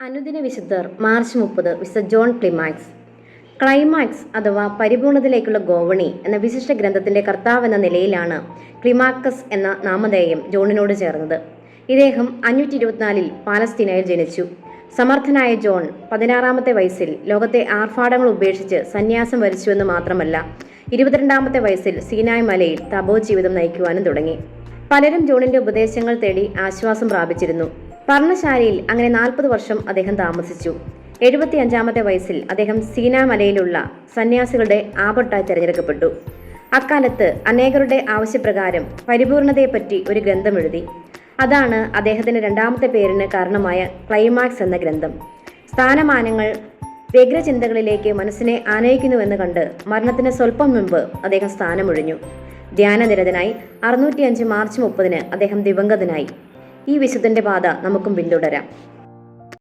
അനുദിന വിശുദ്ധർ മാർച്ച് 30 വിശുദ്ധ ജോൺ ക്ലിമാക്സ്. ക്ലൈമാക്സ് അഥവാ പരിപൂർണതയിലേക്കുള്ള ഗോവണി എന്ന വിശിഷ്ട ഗ്രന്ഥത്തിന്റെ കർത്താവ് എന്ന നിലയിലാണ് ക്ലിമാക്കസ് എന്ന നാമധേയം ജോണിനോട് ചേർന്നത്. ഇദ്ദേഹം 524 പാലസ്തീനയിൽ ജനിച്ചു. സമർത്ഥനായ ജോൺ 16-ാമത്തെ വയസ്സിൽ ലോകത്തെ ആർഭാടങ്ങൾ ഉപേക്ഷിച്ച് സന്യാസം വരിച്ചുവെന്ന് മാത്രമല്ല, 22-ാമത്തെ വയസ്സിൽ സീനായ് മലയിൽ തപോജീവിതം നയിക്കുവാനും തുടങ്ങി. പലരും ജോണിന്റെ ഉപദേശങ്ങൾ തേടി ആശ്വാസം പ്രാപിച്ചിരുന്നു. പർണശാലയിൽ അങ്ങനെ 40 വർഷം അദ്ദേഹം താമസിച്ചു. 75-ാമത്തെ വയസ്സിൽ അദ്ദേഹം സീനാ മലയിലുള്ള സന്യാസികളുടെ ആപത്തായി തിരഞ്ഞെടുക്കപ്പെട്ടു. അക്കാലത്ത് അനേകരുടെ ആവശ്യപ്രകാരം പരിപൂർണതയെപ്പറ്റി ഒരു ഗ്രന്ഥം എഴുതി. അതാണ് അദ്ദേഹത്തിന്റെ 2ാമത്തെ പേരിന് കാരണമായ ക്ലൈമാക്സ് എന്ന ഗ്രന്ഥം. സ്ഥാനമാനങ്ങൾ വ്യഗ്രചിന്തകളിലേക്ക് മനസ്സിനെ ആനയിക്കുന്നുവെന്ന് കണ്ട് മരണത്തിന് സ്വല്പം മുമ്പ് അദ്ദേഹം സ്ഥാനമൊഴിഞ്ഞു. ധ്യാനനിരതനായി 605 മാർച്ച് 30 അദ്ദേഹം ദിവംഗതനായി. ഈ വിശുദ്ധന്റെ പാത നമുക്കും പിന്തുടരാം.